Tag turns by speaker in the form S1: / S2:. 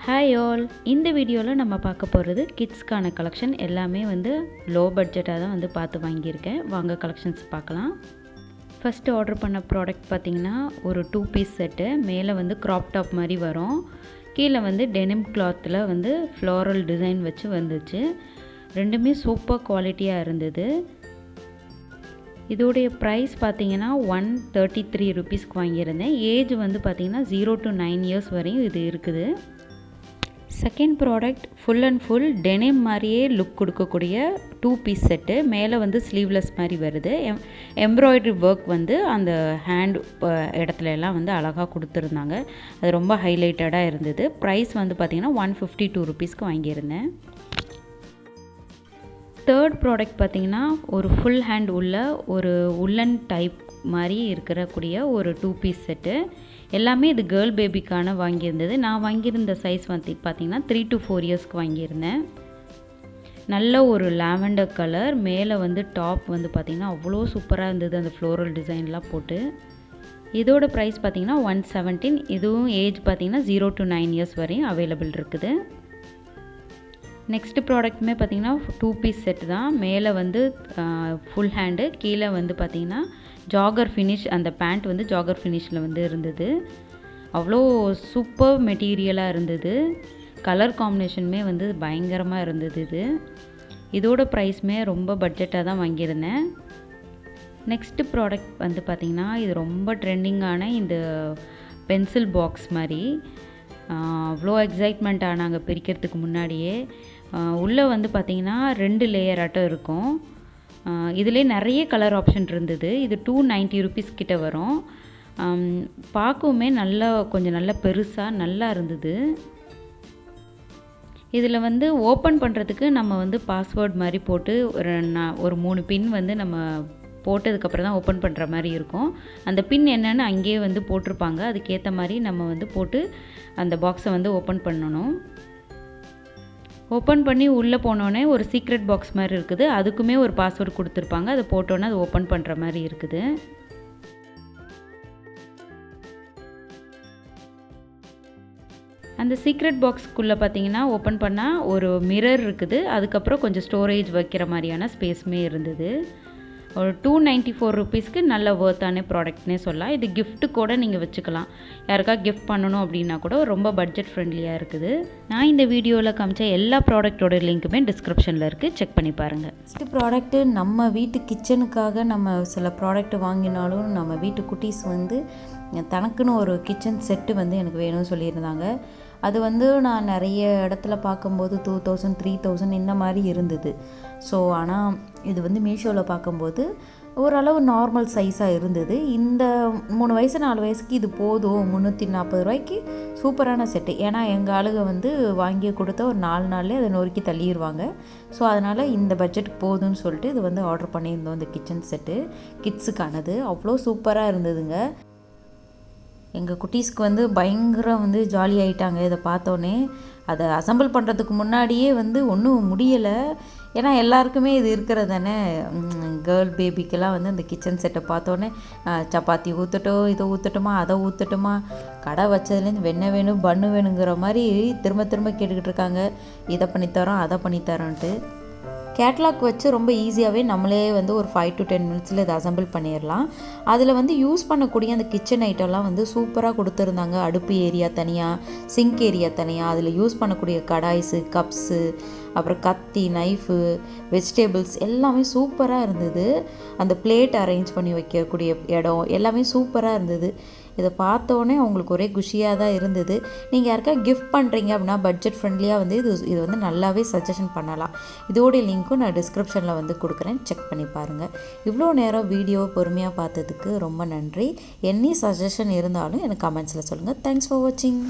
S1: Hi all, இந்த வீடியோவில் நம்ம பார்க்க போகிறது கிட்ஸ்க்கான கலெக்ஷன். எல்லாமே வந்து லோ பட்ஜெட்டாக தான் வந்து பார்த்து வாங்கியிருக்கேன். வாங்க கலெக்ஷன்ஸ் பார்க்கலாம். ஃபஸ்ட்டு ஆர்டர் பண்ண ப்ராடக்ட் பார்த்திங்கன்னா ஒரு 2 பீஸ் செட்டு. மேலே வந்து க்ராப் டாப் மாதிரி வரும், கீழே வந்து டெனிம் கிளாத்தில் வந்து ஃப்ளோரல் டிசைன் வச்சு வந்துச்சு. ரெண்டுமே சூப்பர் குவாலிட்டியாக இருந்தது. இதோடைய ப்ரைஸ் பார்த்திங்கன்னா 133 ருபீஸ்க்கு வாங்கியிருந்தேன். ஏஜ் வந்து பார்த்திங்கன்னா 0 to 9 இயர்ஸ் வரையும் இது இருக்குது. Second product full and full denim மாதிரியே லுக் கொடுக்கக்கூடிய 2 பீஸ் செட்டு. மேலே வந்து ஸ்லீவ்லெஸ் மாதிரி வருது. எம்ப்ராய்டரி ஒர்க் வந்து அந்த ஹேண்ட் இடத்துல எல்லாம் வந்து அழகாக கொடுத்துருந்தாங்க. அது ரொம்ப ஹைலைட்டடாக இருந்தது. ப்ரைஸ் வந்து பார்த்திங்கன்னா 152 ருபீஸ்க்கு வாங்கியிருந்தேன். தேர்ட் ப்ராடக்ட் பார்த்திங்கன்னா ஒரு ஃபுல் ஹேண்ட் உள்ள ஒரு உல்லன் டைப் மாதிரி இருக்கக்கூடிய ஒரு 2 பீஸ் செட்டு. எல்லாமே இது கேர்ள் பேபிக்கான வாங்கியிருந்தது. நான் வாங்கியிருந்த சைஸ் வந்து பார்த்திங்கன்னா 3 to 4 இயர்ஸ்க்கு வாங்கியிருந்தேன். நல்ல ஒரு லாவெண்டர் கலர். மேலே வந்து டாப் வந்து பார்த்திங்கன்னா அவ்வளோ சூப்பராக இருந்தது, அந்த ஃப்ளோரல் டிசைன்லாம் போட்டு. இதோட ப்ரைஸ் பார்த்திங்கன்னா 117. இதுவும் ஏஜ் பார்த்திங்கன்னா 0 to 9 இயர்ஸ் வரையும் அவைலபிள் இருக்குது. நெக்ஸ்ட் ப்ராடக்ட்டுமே பார்த்திங்கன்னா 2 பீஸ் செட்டு தான். மேலே வந்து ஃபுல் ஹேண்டு, கீழே வந்து பார்த்திங்கன்னா ஜாகர் ஃபினிஷ். அந்த பேண்ட் வந்து ஜாகர் ஃபினிஷில் வந்து இருந்தது. அவ்வளோ சூப்பர் மெட்டீரியலாக இருந்தது. கலர் காம்பினேஷனுமே வந்து பயங்கரமாக இருந்தது. இதோட ப்ரைஸுமே ரொம்ப பட்ஜெட்டாக தான் வாங்கியிருந்தேன். நெக்ஸ்ட்டு ப்ராடக்ட் வந்து பார்த்திங்கன்னா இது ரொம்ப ட்ரெண்டிங்கான இந்த பென்சில் பாக்ஸ் மாதிரி. அவ்வளோ எக்ஸைட்மெண்ட் ஆனாங்க பிரிக்கிறதுக்கு முன்னாடியே. உள்ளே வந்து பார்த்திங்கன்னா 2 லேயர் ஆட்டம் இருக்கும். இதிலே நிறைய கலர் ஆப்ஷன் இருந்தது. இது 290 ருபீஸ் கிட்ட வரும். பார்க்கவுமே நல்லா கொஞ்சம் நல்லா பெருசாக நல்லா இருந்தது. இதில் வந்து ஓப்பன் பண்ணுறதுக்கு நம்ம வந்து பாஸ்வேர்ட் மாதிரி போட்டு ஒரு 3 பின் வந்து நம்ம போட்டதுக்கப்புறம் தான் ஓப்பன் பண்ணுற மாதிரி இருக்கும். அந்த பின் என்னென்னு அங்கேயே வந்து போட்டிருப்பாங்க. அதுக்கேற்ற மாதிரி நம்ம வந்து போட்டு அந்த பாக்ஸை வந்து ஓப்பன் பண்ணணும். ஓப்பன் பண்ணி உள்ளே போனோடனே ஒரு சீக்ரெட் பாக்ஸ் மாதிரி இருக்குது. அதுக்குமே ஒரு பாஸ்வேர்டு கொடுத்துருப்பாங்க. அதை போட்டோன்னே அது ஓப்பன் பண்ணுற மாதிரி இருக்குது. அந்த சீக்ரெட் பாக்ஸ்க்குள்ளே பார்த்தீங்கன்னா ஓப்பன் பண்ணால் ஒரு மிரர் இருக்குது. அதுக்கப்புறம் கொஞ்சம் ஸ்டோரேஜ் வைக்கிற மாதிரியான ஸ்பேஸுமே இருந்தது. ஒரு 294 ருபீஸ்க்கு நல்ல ஒர்த்தான ப்ராடக்ட்னே சொல்லலாம். இது கிஃப்ட்டு கூட நீங்கள் வச்சுக்கலாம். யாருக்கா கிஃப்ட் பண்ணணும் அப்படின்னா கூட ரொம்ப பட்ஜெட் ஃப்ரெண்ட்லியாக இருக்குது. நான் இந்த வீடியோவில் காமிச்ச எல்லா ப்ராடக்ட்டோட லிங்க்குமே டிஸ்கிரிப்ஷனில் இருக்குது, செக் பண்ணி பாருங்கள்.
S2: ஃபஸ்ட்டு ப்ராடக்ட்டு நம்ம வீட்டு கிச்சனுக்காக நம்ம சில ப்ராடக்ட் வாங்கினாலும் நம்ம வீட்டு குட்டீஸ் வந்து தனக்குன்னு ஒரு கிச்சன் செட்டு வந்து எனக்கு வேணும்னு சொல்லியிருந்தாங்க. அது வந்து நான் நிறைய இடத்துல பார்க்கும்போது 2000 3000 இந்த மாதிரி இருந்தது. ஸோ ஆனால் இது வந்து மீஷோவில் பார்க்கும்போது ஓரளவு நார்மல் சைஸாக இருந்தது. இந்த 3 வயசு 4 வயசுக்கு இது போதும், 340 ரூபாய்க்கு சூப்பரான செட்டு. ஏன்னா எங்கள் ஆளுங்க வந்து வாங்கி கொடுத்த ஒரு 4 நாள்லேயே அதை நொறுக்கி தள்ளிடுவாங்க. ஸோ அதனால் இந்த பட்ஜெட்டுக்கு போதும்னு சொல்லிட்டு இது வந்து ஆர்டர் பண்ணியிருந்தோம். இந்த கிச்சன் செட்டு கிட்ஸுக்கானது அவ்வளோ சூப்பராக இருந்ததுங்க. எங்கள் குட்டீஸ்க்கு வந்து பயங்கரம் வந்து ஜாலி ஆகிட்டாங்க இதை பார்த்தோன்னே. அதை அசம்பிள் பண்ணுறதுக்கு முன்னாடியே வந்து ஒன்றும் முடியலை. ஏன்னா எல்லாருக்குமே இது இருக்கிறது தானே. கேர்ள் பேபிக்கெல்லாம் வந்து அந்த கிச்சன் செட்டை பார்த்தோன்னே சப்பாத்தி ஊற்றட்டும், இதை ஊற்றட்டுமா, அதை ஊற்றட்டுமா, கடை வச்சதுலேருந்து வெண்ணெய் வேணும் பன்னு வேணுங்கிற மாதிரி திரும்ப திரும்ப கேட்டுக்கிட்டு இருக்காங்க. இதை பண்ணித்தரோம் அதை பண்ணித்தரோன்ட்டு. கேட்லாக் வச்சு ரொம்ப ஈஸியாகவே நம்மளே வந்து ஒரு 5 to 10 மினிட்ஸில் இதை அசம்பிள் பண்ணிடலாம். அதில் வந்து யூஸ் பண்ணக்கூடிய அந்த கிச்சன் ஐட்டம்லாம் வந்து சூப்பராக கொடுத்துருந்தாங்க. அடுப்பு ஏரியா தனியாக, சிங்க் ஏரியா தனியாக, அதில் யூஸ் பண்ணக்கூடிய கடாய்ஸு, கப்ஸு, அப்புறம் கத்தி, நைஃபு, வெஜிடபிள்ஸ் எல்லாமே சூப்பராக இருந்தது. அந்த பிளேட் அரேஞ்ச் பண்ணி வைக்கக்கூடிய இடம் எல்லாமே சூப்பராக இருந்தது. இதை பார்த்தோன்னே அவங்களுக்கு ஒரே குஷியாக தான் இருந்தது. நீங்கள் யாருக்கா கிஃப்ட் பண்ணுறீங்க அப்படின்னா பட்ஜெட் ஃப்ரெண்ட்லியாக வந்து இது வந்து நல்லாவே சஜஷன் பண்ணலாம். இதோடைய லிங்க்கும் நான் டிஸ்கிரிப்ஷனில் வந்து கொடுக்குறேன், செக் பண்ணி பாருங்கள். இவ்வளோ நேரம் வீடியோ பொறுமையாக பார்த்ததுக்கு ரொம்ப நன்றி. எனி சஜஷன் இருந்தாலும் எனக்கு கமெண்ட்ஸில் சொல்லுங்கள். தேங்க்ஸ் ஃபார் வாட்சிங்.